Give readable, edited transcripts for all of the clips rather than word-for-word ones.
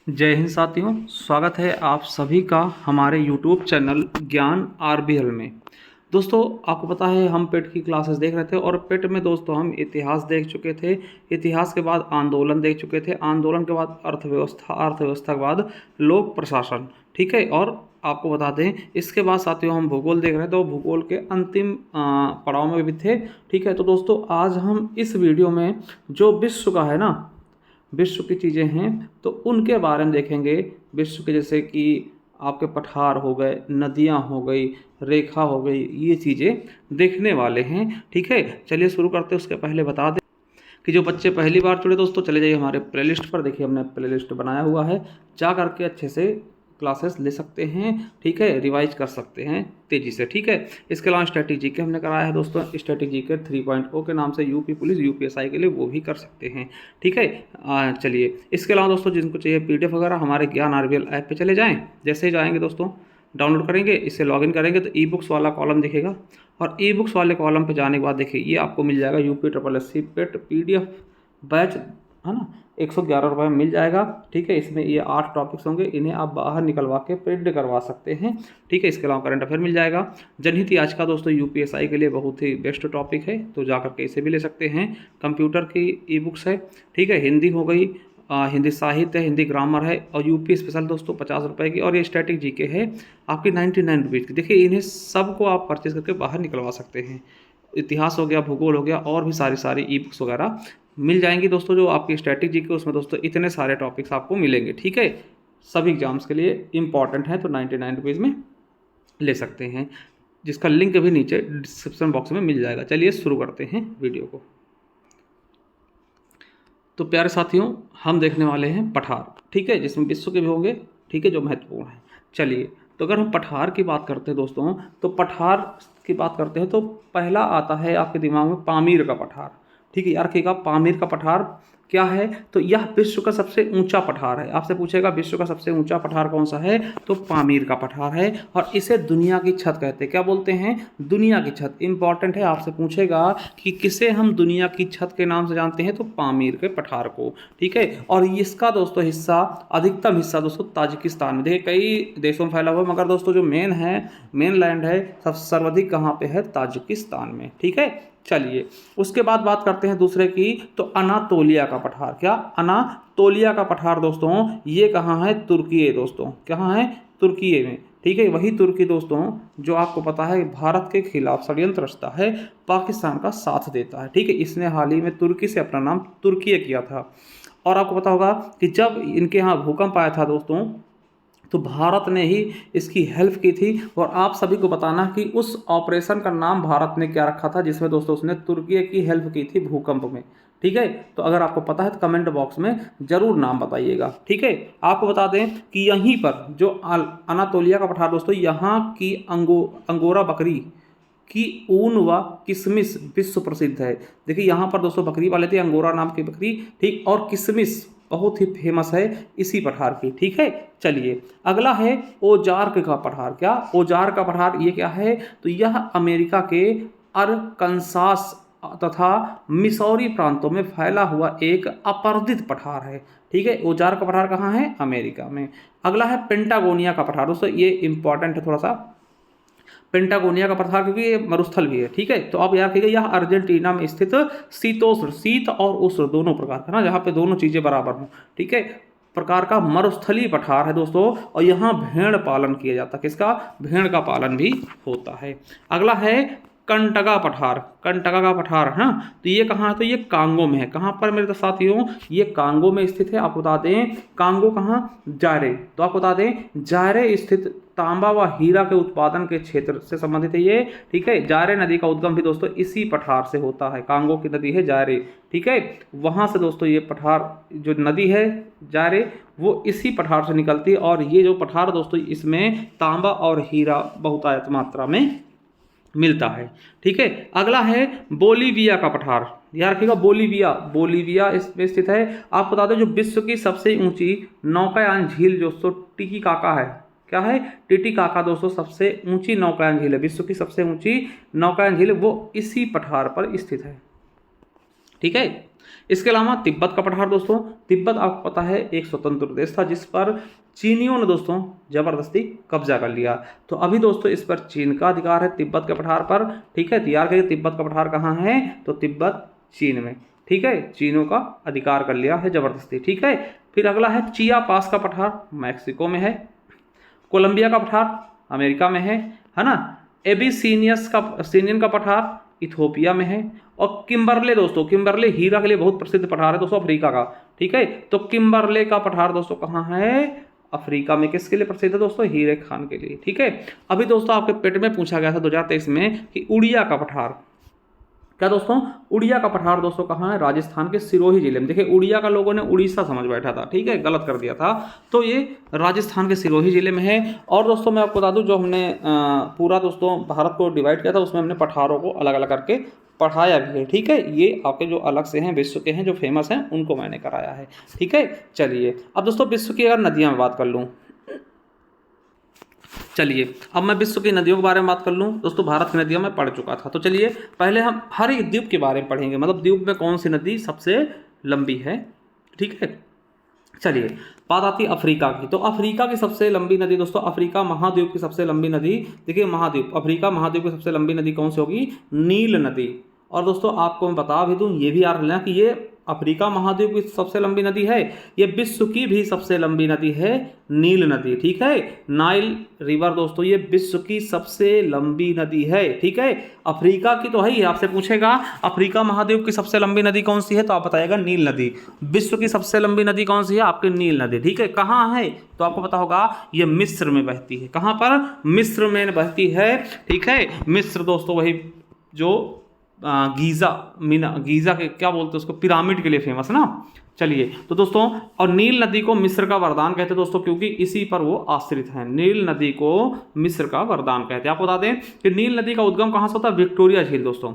जय हिंद साथियों, स्वागत है आप सभी का हमारे YouTube चैनल ज्ञान आरबीएल में। दोस्तों, आपको पता है हम पेट की क्लासेस देख रहे थे और पेट में दोस्तों हम इतिहास देख चुके थे। इतिहास के बाद आंदोलन देख चुके थे, आंदोलन के बाद अर्थव्यवस्था, अर्थव्यवस्था के बाद लोक प्रशासन। ठीक है, और आपको बता दें इसके बाद साथियों हम भूगोल देख रहे थे, तो भूगोल के अंतिम पड़ाव में भी थे। ठीक है, तो दोस्तों आज हम इस वीडियो में जो विश्व का है ना, विश्व की चीज़ें हैं तो उनके बारे में देखेंगे। विश्व के जैसे कि आपके पठार हो गए, नदियाँ हो गई, रेखा हो गई, ये चीज़ें देखने वाले हैं। ठीक है, चलिए शुरू करते हैं। उसके पहले बता दें कि जो बच्चे पहली बार जुड़े दोस्तों, चले जाइए हमारे प्लेलिस्ट पर। देखिए हमने प्लेलिस्ट बनाया हुआ है, जा करके अच्छे से क्लासेस ले सकते हैं। ठीक है, रिवाइज कर सकते हैं तेज़ी से। ठीक है, इसके अलावा स्ट्रैटेजी के हमने कराया है दोस्तों, स्ट्रैटेजी के 3.0 के नाम से यूपी पुलिस, यूपीएसआई के लिए वो भी कर सकते हैं। ठीक है, चलिए इसके अलावा दोस्तों जिनको चाहिए पीडीएफ वगैरह, हमारे ज्ञान आरबीएल ऐप पे चले जाएँ। जैसे ही जाएंगे दोस्तों, डाउनलोड करेंगे, इससे लॉगिन करेंगे तो ई बुक्स वाला कॉलम दिखेगा, और ई बुक्स वाले कॉलम पे जाने के बाद देखिए ये आपको मिल जाएगा UPSSC पेट PDF बैच, है ना, 111 रुपये में मिल जाएगा। ठीक है, इसमें ये 8 टॉपिक्स होंगे, इन्हें आप बाहर निकलवा के प्रिंट करवा सकते हैं। ठीक है, इसके अलावा करंट अफेयर मिल जाएगा। जनहित आज का दोस्तों यूपीएसआई के लिए बहुत ही बेस्ट टॉपिक है, तो जा करके इसे भी ले सकते हैं। कंप्यूटर की ई बुक्स है। ठीक है, हिंदी हो गई, हिंदी साहित्य है, हिंदी ग्रामर है, और यूपी स्पेशल दोस्तों 50 रुपये की, और ये स्टैटिक जीके है आपकी 99 रुपीज़ की। देखिए इन्हें सबको आप परचेज करके बाहर निकलवा सकते हैं। इतिहास हो गया, भूगोल हो गया, और भी सारी ई बुक्स वगैरह मिल जाएंगी दोस्तों। जो आपकी स्टैटिक जीके उसमें दोस्तों इतने सारे टॉपिक्स आपको मिलेंगे। ठीक है, सभी एग्जाम्स के लिए इंपॉर्टेंट है, तो 99 रुपीज़ में ले सकते हैं, जिसका लिंक भी नीचे डिस्क्रिप्शन बॉक्स में मिल जाएगा। चलिए शुरू करते हैं वीडियो को। तो प्यारे साथियों, हम देखने वाले हैं पठार। ठीक है, जिसमें विश्व के भी होंगे। ठीक है, जो महत्वपूर्ण है। चलिए, तो अगर हम पठार की बात करते हैं दोस्तों, तो पठार की बात करते हैं तो पहला आता है आपके दिमाग में पामीर का पठार। ठीक है, यार रखिएगा, पामीर का पठार क्या है, तो यह विश्व का सबसे ऊंचा पठार है। आपसे पूछेगा विश्व का सबसे ऊंचा पठार कौन सा है, तो पामीर का पठार है, और इसे दुनिया की छत कहते हैं। क्या बोलते हैं, दुनिया की छत। इंपॉर्टेंट है, आपसे पूछेगा कि किसे हम दुनिया की छत के नाम से जानते हैं, तो पामीर के पठार को। ठीक है, और इसका दोस्तों हिस्सा, अधिकतम हिस्सा दोस्तों ताजिकिस्तान में। देखिए कई देशों में फैला हुआ है, मगर दोस्तों जो मेन लैंड है सब सर्वाधिक कहाँ पे है, ताजिकिस्तान में। ठीक है, चलिए उसके बाद बात करते हैं दूसरे की, तो अनातोलिया का पठार। क्या, अनातोलिया का पठार दोस्तों ये कहाँ है, तुर्की है दोस्तों। कहाँ है, तुर्की में। ठीक है, वही तुर्की दोस्तों जो आपको पता है भारत के खिलाफ षड्यंत्र रचता है, पाकिस्तान का साथ देता है। ठीक है, इसने हाल ही में तुर्की से अपना नाम तुर्की किया था। और आपको पता होगा कि जब इनके यहाँ भूकंप आया था दोस्तों, तो भारत ने ही इसकी हेल्प की थी। और आप सभी को बताना कि उस ऑपरेशन का नाम भारत ने क्या रखा था, जिसमें दोस्तों उसने तुर्की की हेल्प की थी भूकंप में। ठीक है, तो अगर आपको पता है तो कमेंट बॉक्स में जरूर नाम बताइएगा। ठीक है, आपको बता दें कि यहीं पर जो अनातोलिया का पठार दोस्तों, यहाँ की अंगोरा बकरी की ऊन व किशमिश विश्व प्रसिद्ध है। देखिए यहाँ पर दोस्तों बकरी पाले थे, अंगोरा नाम की बकरी। ठीक, और किशमिश बहुत ही फेमस है इसी पठार की। ठीक है, चलिए अगला है ओजार्क का पठार। क्या, ओजार्क का पठार ये क्या है, तो यह अमेरिका के अरकानसास तथा मिसौरी प्रांतों में फैला हुआ एक अपर्दित पठार है। ठीक है, ओजार्क का पठार कहाँ है, अमेरिका में। अगला है पेंटागोनिया का पठार। दोस्तों ये इंपॉर्टेंट है थोड़ा सा, पेंटागोनिया का पठार, क्योंकि ये मरुस्थल भी है। ठीक है, तो अब याद रखिएगा यह अर्जेंटीना में स्थित शीतोष्ण, शीत और उष्ण दोनों प्रकार का ना, जहाँ पे दोनों चीजें बराबर हों। ठीक है, प्रकार का मरुस्थलीय पठार है दोस्तों, और यहाँ भेड़ पालन किया जाता है। किसका, भेड़ का पालन भी होता है। अगला है कंटका पठार। कंटका का पठार है, तो ये कहाँ है, तो ये कांगो में है। कहाँ पर मेरे साथियों, ये कांगो में स्थित है। आपको बता दें कांगो कहाँ, जायरे। तो आपको बता दें जायरे स्थित तांबा व हीरा के उत्पादन के क्षेत्र से संबंधित है ये। ठीक है, जायरे नदी का उद्गम भी दोस्तों इसी पठार से होता है। कांगो की नदी है जायरे। ठीक है, वहाँ से दोस्तों ये पठार जो नदी है जायरे, वो इसी पठार से निकलती है। और ये जो पठार दोस्तों, इसमें तांबा और हीरा बहुतायत मात्रा में मिलता है। ठीक है, अगला है बोलीविया का पठार। याद रखिएगा, बोलीविया इसमें स्थित है। आप बता दें जो विश्व की सबसे ऊंची नौकायान झील दोस्तों टिटिकाका है। क्या है, टिटिकाका दोस्तों सबसे ऊंची नौकायान झील है, विश्व की सबसे ऊंची नौकायान झील, वो इसी पठार पर स्थित है। ठीक है, इसके अलावा तिब्बत का पठार दोस्तों, तिब्बत आपको पता है एक स्वतंत्र देश था जिस पर चीनियों ने दोस्तों जबरदस्ती कब्जा कर लिया। तो अभी दोस्तों इस पर चीन का अधिकार है तिब्बत के पठार पर। ठीक है, तैयार करिए तिब्बत का पठार कहाँ है, तो तिब्बत चीन में। ठीक है, चीनों का अधिकार कर लिया है जबरदस्ती। ठीक है, फिर अगला है चिया पास का पठार, मैक्सिको में है। कोलंबिया का पठार अमेरिका में है ना। एबिसीनियन का पठार इथोपिया में है। और किम्बरले दोस्तों, किम्बरले हीरा के लिए बहुत प्रसिद्ध पठार है दोस्तों अफ्रीका का। ठीक है, तो किम्बरले का पठार दोस्तों कहाँ है, अफ्रीका में। किसके लिए प्रसिद्ध है दोस्तों, हीरे खान के लिए। ठीक है, अभी दोस्तों आपके पेट में पूछा गया था 2023 में कि उड़िया का पठार, क्या दोस्तों, उड़िया का पठार दोस्तों कहाँ है, राजस्थान के सिरोही जिले में। देखिए उड़िया का लोगों ने उड़ीसा समझ बैठा था, ठीक है, गलत कर दिया था, तो ये राजस्थान के सिरोही जिले में है। और दोस्तों मैं आपको बता दूं, जो हमने पूरा दोस्तों भारत को डिवाइड किया था उसमें हमने पठारों को अलग अलग करके पढ़ाया भी है। ठीक है, ये आपके जो अलग से हैं विश्व के हैं जो फेमस हैं उनको मैंने कराया है। ठीक है, चलिए अब दोस्तों विश्व की अगर नदियाँ में बात कर लूँ, चलिए अब मैं विश्व की नदियों के बारे में बात कर लूँ। दोस्तों भारत की नदियों में पढ़ चुका था, तो चलिए पहले हम हर एक द्वीप के बारे में पढ़ेंगे, मतलब द्वीप में कौन सी नदी सबसे लंबी है। ठीक है, चलिए बात आती है अफ्रीका की। तो अफ्रीका की सबसे लंबी नदी दोस्तों, अफ्रीका महाद्वीप की सबसे लंबी नदी, देखिए महाद्वीप, अफ्रीका महाद्वीप की सबसे लंबी नदी कौन सी होगी, नील नदी। और दोस्तों आपको मैं बता भी दूं, ये भी याद रखना कि ये अफ्रीका महाद्वीप की सबसे लंबी नदी है, ये विश्व की भी सबसे लंबी नदी है नील नदी। ठीक है, नाइल रिवर दोस्तों ये विश्व की सबसे लंबी नदी है। ठीक है, अफ्रीका की तो है ही, आपसे पूछेगा अफ्रीका महाद्वीप की सबसे लंबी नदी कौन सी है, तो आप बताएगा नील नदी। विश्व की सबसे लंबी नदी कौन सी है, आपकी नील नदी। ठीक है, कहाँ है, तो आपको पता होगा ये मिस्र में बहती है। कहाँ पर, मिस्र में बहती है। ठीक है, मिस्र दोस्तों वही जो गीज़ा के क्या बोलते हैं उसको, पिरामिड के लिए फेमस है ना। चलिए तो दोस्तों, और नील नदी को मिस्र का वरदान कहते हैं दोस्तों, क्योंकि इसी पर वो आश्रित है। नील नदी को मिस्र का वरदान कहते हैं। आपको बता दें कि नील नदी का उद्गम कहाँ से होता है, विक्टोरिया झील दोस्तों,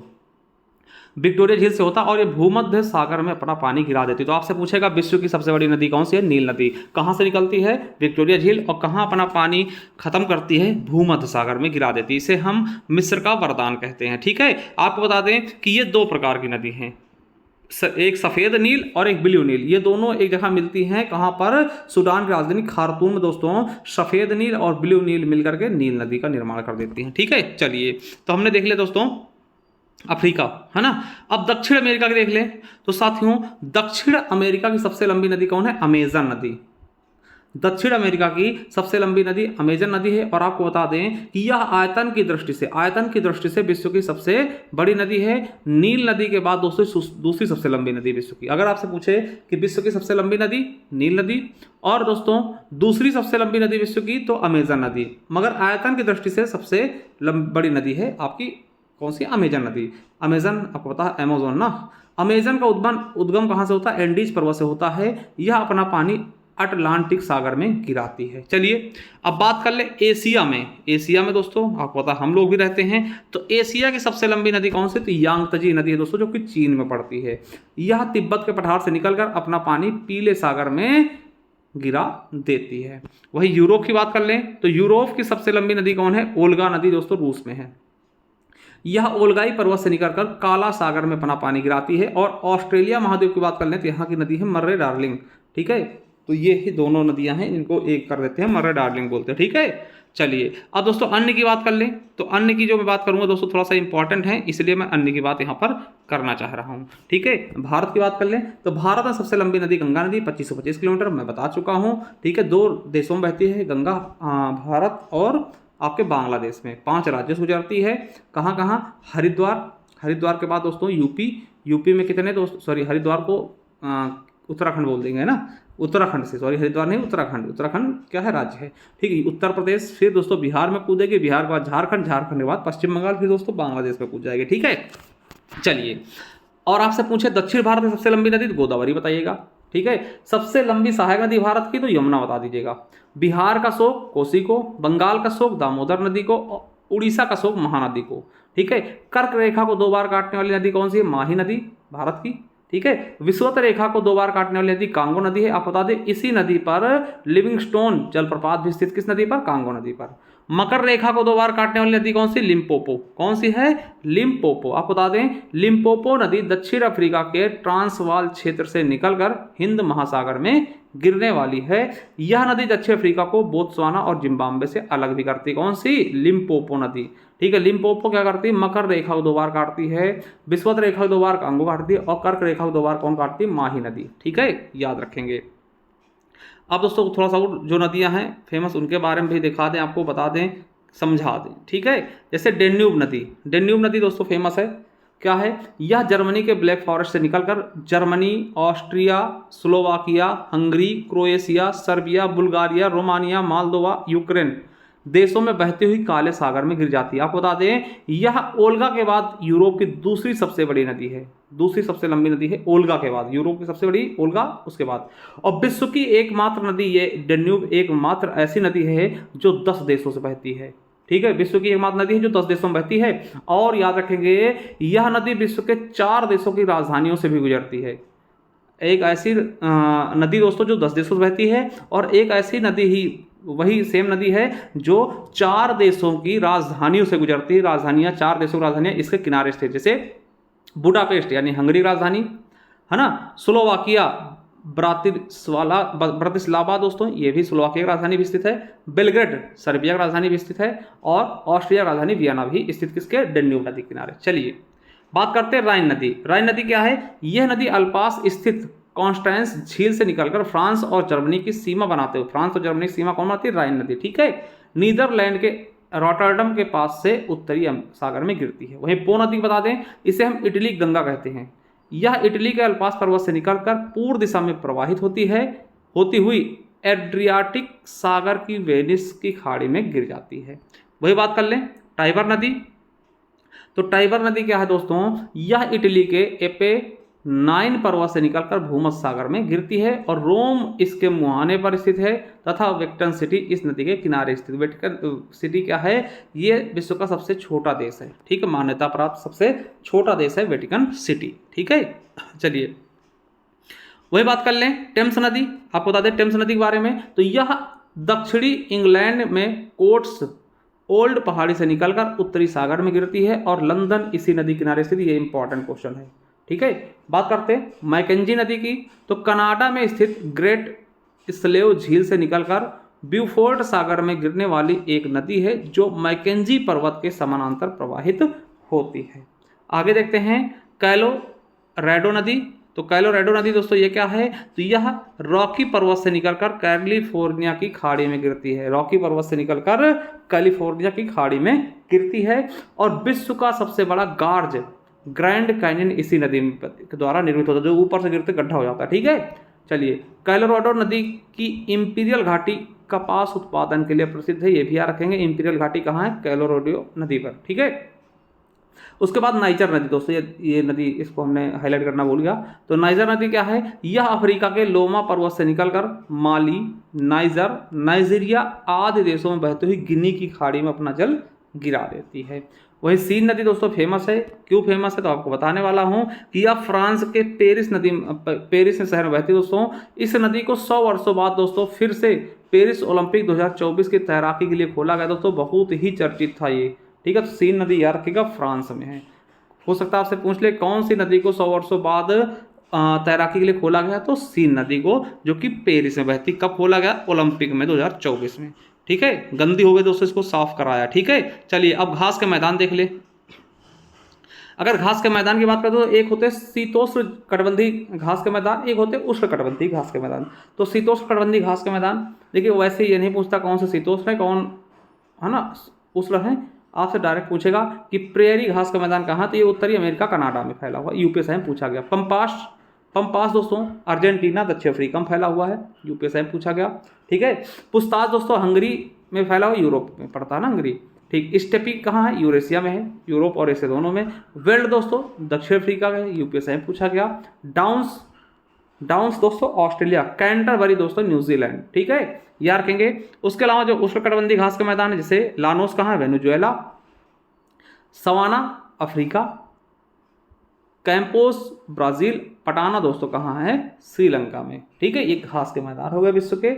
विक्टोरिया झील से होता है, और ये भूमध्य सागर में अपना पानी गिरा देती है। तो आपसे पूछेगा विश्व की सबसे बड़ी नदी कौन सी है, नील नदी। कहाँ से निकलती है, विक्टोरिया झील, और कहाँ अपना पानी खत्म करती है, भूमध्य सागर में गिरा देती है। इसे हम मिस्र का वरदान कहते हैं। ठीक है, आपको बता दें कि ये दो प्रकार की नदी हैं, एक सफ़ेद नील और एक ब्लू नील। ये दोनों एक जगह मिलती हैं, कहाँ पर, सूडान की राजधानी खार्तूम में दोस्तों। सफ़ेद नील और ब्लू नील मिलकर के नील नदी का निर्माण कर देती हैं। ठीक है, चलिए तो हमने देख लिया दोस्तों अफ्रीका, है ना। अब दक्षिण अमेरिका की देख लें तो साथियों, दक्षिण अमेरिका की सबसे लंबी नदी कौन है, अमेजन नदी। दक्षिण अमेरिका की सबसे लंबी नदी अमेजन नदी है। और आपको बता दें कि यह आयतन की दृष्टि से विश्व की सबसे बड़ी नदी है। नील नदी के बाद दोस्तों दूसरी सबसे लंबी नदी विश्व की। अगर आपसे पूछे कि विश्व की सबसे लंबी नदी नील नदी, और दोस्तों दूसरी सबसे लंबी नदी विश्व की तो अमेजन नदी, मगर आयतन की दृष्टि से सबसे बड़ी नदी है आपकी कौन सी, अमेजन नदी। अमेजन आपको पता है अमेजोन ना। अमेजन का उद्गम कहाँ से होता है, एंडीज पर्वत से होता है। यह अपना पानी अटलांटिक सागर में गिराती है। चलिए अब बात कर ले एशिया में। एशिया में दोस्तों आपको पता हम लोग भी रहते हैं, तो एशिया की सबसे लंबी नदी कौन सी, तो यांगत्जे नदी है दोस्तों, जो कि चीन में पड़ती है। यह तिब्बत के पठार से निकलकर अपना पानी पीले सागर में गिरा देती है। वही यूरोप की बात कर लें तो यूरोप की सबसे लंबी नदी कौन है, ओल्गा नदी दोस्तों, रूस में है। यह ओल्गाई पर्वत से निकलकर काला सागर में अपना पानी गिराती है। और ऑस्ट्रेलिया महाद्वीप की बात कर लें तो यहाँ की नदी है मर्रे डार्लिंग। ठीक है, तो ये ही दोनों नदियां हैं, इनको एक कर देते हैं, मर्रे डार्लिंग बोलते हैं। ठीक है, चलिए अब दोस्तों अन्य की बात कर लें तो अन्य की जो मैं बात करूंगा दोस्तों थोड़ा सा इंपॉर्टेंट है, इसलिए मैं अन्य की बात यहाँ पर करना चाह रहा हूँ। ठीक है, भारत की बात कर लें तो भारत में सबसे लंबी नदी गंगा नदी 2525 किलोमीटर, मैं बता चुका हूँ। ठीक है, 2 देशों में बहती है गंगा, भारत और आपके बांग्लादेश में। 5 राज्यों से गुजरती है। कहाँ कहाँ, हरिद्वार के बाद दोस्तों यूपी में कितने दोस्तों, सॉरी हरिद्वार को उत्तराखंड बोल देंगे ना, उत्तराखंड से, सॉरी हरिद्वार नहीं, उत्तराखंड क्या है, राज्य है। ठीक है, उत्तर प्रदेश, फिर दोस्तों बिहार में कूदेगी, बिहार के बाद झारखंड के बाद पश्चिम बंगाल, फिर दोस्तों बांग्लादेश में कूद जाएगी। ठीक है, चलिए और आपसे पूछे दक्षिण भारत में सबसे लंबी नदी, तो गोदावरी बताइएगा। ठीक है, सबसे लंबी सहायक नदी भारत की तो यमुना बता दीजिएगा। बिहार का शोक कोसी को, बंगाल का शोक दामोदर नदी को, उड़ीसा का शोक महानदी को। ठीक है, कर्क रेखा को 2 बार काटने वाली नदी कौन सी है, माही नदी भारत की। ठीक है, विषुवत रेखा को 2 बार काटने वाली नदी कांगो नदी है। आप बता दें इसी नदी पर लिविंगस्टोन जलप्रपात भी स्थित, किस नदी पर, कांगो नदी पर। मकर रेखा को 2 बार काटने वाली नदी कौन सी? लिम्पोपो। कौन सी है? लिम्पोपो। आपको बता दें लिम्पोपो नदी दक्षिण अफ्रीका के ट्रांसवाल क्षेत्र से निकलकर हिंद महासागर में गिरने वाली है। यह नदी दक्षिण अफ्रीका को बोत्सवाना और जिम्बाब्वे से अलग भी करती है। कौन सी? लिम्पोपो नदी। ठीक है, लिम्पोपो क्या करती है? मकर रेखा को 2 बार काटती है, विषुवत रेखा को 2 बार कांगो काटती है, और कर्क रेखा को 2 बार कौन काटती है? माही नदी। ठीक है, याद रखेंगे। अब दोस्तों थोड़ा सा जो नदियां हैं फेमस उनके बारे में भी दिखा दें, आपको बता दें, समझा दें। ठीक है, जैसे डेन्यूब नदी। डेन्यूब नदी दोस्तों फेमस है। क्या है? यह जर्मनी के ब्लैक फॉरेस्ट से निकलकर Germany, Austria, Slovakia, Hungary, Croatia, Serbia, Bulgaria, Romania, Moldova, Ukraine देशों में बहती हुई काले सागर में गिर जाती है। आपको बता दें यह ओल्गा के बाद यूरोप की दूसरी सबसे बड़ी नदी है। दूसरी सबसे लंबी नदी है ओल्गा के बाद, यूरोप की सबसे बड़ी ओल्गा उसके बाद। और विश्व की एकमात्र नदी ये डेन्यूब एकमात्र ऐसी नदी है जो 10 देशों से बहती है। ठीक है, विश्व की एकमात्र नदी है जो 10 देशों में बहती है। और याद रखेंगे यह नदी विश्व के 4 देशों की राजधानियों से भी गुजरती है। एक ऐसी नदी दोस्तों जो 10 देशों से बहती है, और एक ऐसी नदी ही वही सेम नदी है जो 4 देशों की राजधानियों से गुजरती है। राजधानियां 4 देशों की राजधानियां इसके किनारे स्थित, जैसे बुडापेस्ट यानी हंगरी राजधानी है ना, स्लोवाकिया ब्रातिस्लावा दोस्तों ये भी स्लोवाकिया की राजधानी भी स्थित है, बेलग्रेड सर्बिया की राजधानी भी स्थित है, और ऑस्ट्रिया राजधानी वियना भी स्थित किसके? डेन्यूब नदी किनारे। चलिए बात करते हैं राइन नदी। राइन नदी क्या है? यह नदी अल्पास स्थित कॉन्स्टेंस झील से निकलकर फ्रांस और जर्मनी की सीमा बनाते हुए, फ्रांस और जर्मनी की सीमा कौन बनाती है? राइन नदी। ठीक है, नीदरलैंड के रॉटरडम के पास से उत्तरी सागर में गिरती है। वहीं पो नदी बता दें इसे हम इटली गंगा कहते हैं। यह इटली के अल्पास पर्वत से निकलकर पूर्व दिशा में प्रवाहित होती हुई एड्रियाटिक सागर की वेनिस की खाड़ी में गिर जाती है। वही बात कर लें टाइबर नदी। तो टाइबर नदी क्या है दोस्तों? यह इटली के एपेनाइन पर्वत से निकलकर भूमध्य सागर में गिरती है, और रोम इसके मुहाने पर स्थित है तथा वेटिकन सिटी इस नदी के किनारे स्थित। वेटिकन सिटी क्या है? ये विश्व का सबसे छोटा देश है। ठीक है, मान्यता प्राप्त सबसे छोटा देश है वेटिकन सिटी। ठीक है, चलिए वही बात कर लें टेम्स नदी। आपको बता दें टेम्स नदी के बारे में, तो यह दक्षिणी इंग्लैंड में कोट्स ओल्ड पहाड़ी से निकलकर उत्तरी सागर में गिरती है, और लंदन इसी नदी किनारे स्थित। ये इंपॉर्टेंट क्वेश्चन है। ठीक है, बात करते हैं मैकेंजी नदी की। तो कनाडा में स्थित ग्रेट स्लेव झील से निकलकर ब्यूफोर्ट सागर में गिरने वाली एक नदी है जो मैकेंजी पर्वत के समानांतर प्रवाहित होती है। आगे देखते हैं कैलोराडो नदी। तो कैलोराडो नदी दोस्तों ये क्या है? तो यह रॉकी पर्वत से निकलकर कैलिफोर्निया की खाड़ी में गिरती है। रॉकी पर्वत से निकलकर कैलिफोर्निया की खाड़ी में गिरती है, और विश्व का सबसे बड़ा गार्ज ग्रैंड कैनियन इसी नदी के द्वारा निर्मित होता है, जो ऊपर से गिरते गड्ढा हो जाता है। ठीक है, चलिए कैलोराडो नदी की इंपीरियल घाटी कपास उत्पादन के लिए प्रसिद्ध है। ये भी याद रखेंगे, इंपीरियल घाटी कहाँ है? कैलोराडो नदी पर। ठीक है, उसके बाद नाइजर नदी दोस्तों, ये नदी इसको हमने हाईलाइट करना भूल गया। तो नाइजर नदी क्या है? यह अफ्रीका के लोमा पर्वत से निकलकर माली, नाइजर, नाइजीरिया आदि देशों में बहती हुई गिनी की खाड़ी में अपना जल गिरा देती है। वही सीन नदी दोस्तों फेमस है। क्यों फेमस है? तो आपको बताने वाला हूं कि यह फ्रांस के पेरिस शहर में बहती है दोस्तों। इस नदी को 100 वर्षों बाद दोस्तों फिर से पेरिस ओलंपिक 2024 की तैराकी के लिए खोला गया दोस्तों। बहुत ही चर्चित था ये। ठीक है, तो सीन नदी याद रखिएगा फ्रांस में है। हो सकता है आपसे पूछ ले कौन सी नदी को 100 वर्षों बाद तैराकी के लिए खोला गया? तो सीन नदी को, जो कि पेरिस में बहती। कब खोला गया? ओलंपिक में 2024 में। ठीक है, गंदी हो गई दोस्तों, इसको साफ कराया। ठीक है, चलिए अब घास के मैदान देख ले। अगर घास के मैदान की बात करें तो एक होते शीतोष्ण कटिबंधीय घास के मैदान, एक होते उष्ण कटिबंधीय घास के मैदान। तो शीतोष्ण कटिबंधीय घास के मैदान देखिए, वैसे ये नहीं पूछता कौन सा शीतोष्ण है कौन है ना उष्ण है, आपसे डायरेक्ट पूछेगा कि प्रेयरी घास का मैदान कहाँ? तो ये उत्तरी अमेरिका कनाडा में फैला हुआ। यूपीएसआई में पूछा गया। पंपास दोस्तों अर्जेंटीना दक्षिण अफ्रीका में फैला हुआ है। यूपीएसआई में पूछा गया। ठीक है, पुस्ताज दोस्तों हंगरी में फैला हुआ, यूरोप में पड़ता है ना हंगरी। ठीक, स्टेपी कहाँ है? यूरेशिया में है, यूरोप और एशिया दोनों में। वेल्ड दोस्तों दक्षिण अफ्रीका में, यूपीएसआई में पूछा गया। डाउन्स दोस्तों ऑस्ट्रेलिया। कैंटरबरी दोस्तों न्यूजीलैंड। ठीक है, याद रखेंगे। उसके अलावा जो उष्णकटिबंधीय घास के मैदान है जैसे लानोस कहाँ है? Venezuela. Savanna Africa. Campos Brazil. Patana दोस्तों कहाँ है? श्रीलंका में। ठीक है, ये घास के मैदान हो गए विश्व के।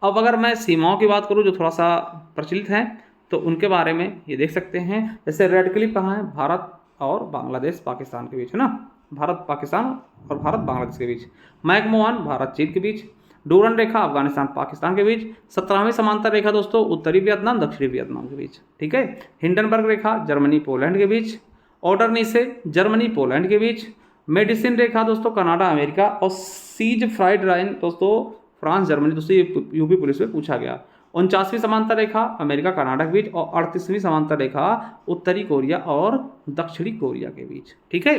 अब अगर मैं सीमाओं की बात करूं जो थोड़ा सा प्रचलित हैं, तो उनके बारे में ये देख सकते हैं। जैसे रेड क्लिफ कहाँ है, भारत और बांग्लादेश पाकिस्तान के बीच है ना, भारत पाकिस्तान और भारत बांग्लादेश के बीच। मैकमोहन भारत चीन के बीच। डूरन रेखा अफगानिस्तान पाकिस्तान के बीच। 17वीं समांतर रेखा दोस्तों उत्तरी वियतनाम दक्षिणी वियतनाम के बीच, ठीक है। हिंडनबर्ग रेखा जर्मनी पोलैंड के बीच। ऑर्डरनीसे जर्मनी पोलैंड के बीच। मेडिसिन रेखा दोस्तों कनाडा अमेरिका। और सीज फ्राइड लाइन दोस्तों फ्रांस जर्मनी। दोस्तों ये यूपी पुलिस में पूछा गया। 49वीं समांतर रेखा अमेरिका कनाडा के बीच। और 38वीं समांतर रेखा उत्तरी कोरिया और दक्षिणी कोरिया के बीच, ठीक है।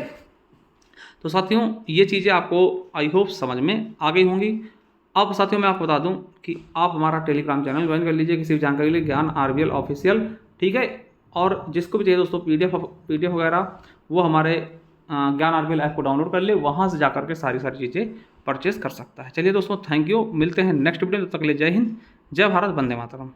तो साथियों ये चीज़ें आपको आई होप समझ में आ गई होंगी। अब साथियों मैं आपको बता दूं कि आप हमारा टेलीग्राम चैनल ज्वाइन कर लीजिए किसी भी जानकारी के लिए, ज्ञान RBL ऑफिशियल, ठीक है। और जिसको भी चाहिए दोस्तों PDF वगैरह वो हमारे ज्ञान RBL ऐप को डाउनलोड कर ले, वहाँ से जाकर के सारी चीज़ें परचेज कर सकता है। चलिए दोस्तों थैंक यू, मिलते हैं नेक्स्ट वीडियो में, तब तक के लिए जय हिंद, जय भारत, वंदे मातरम।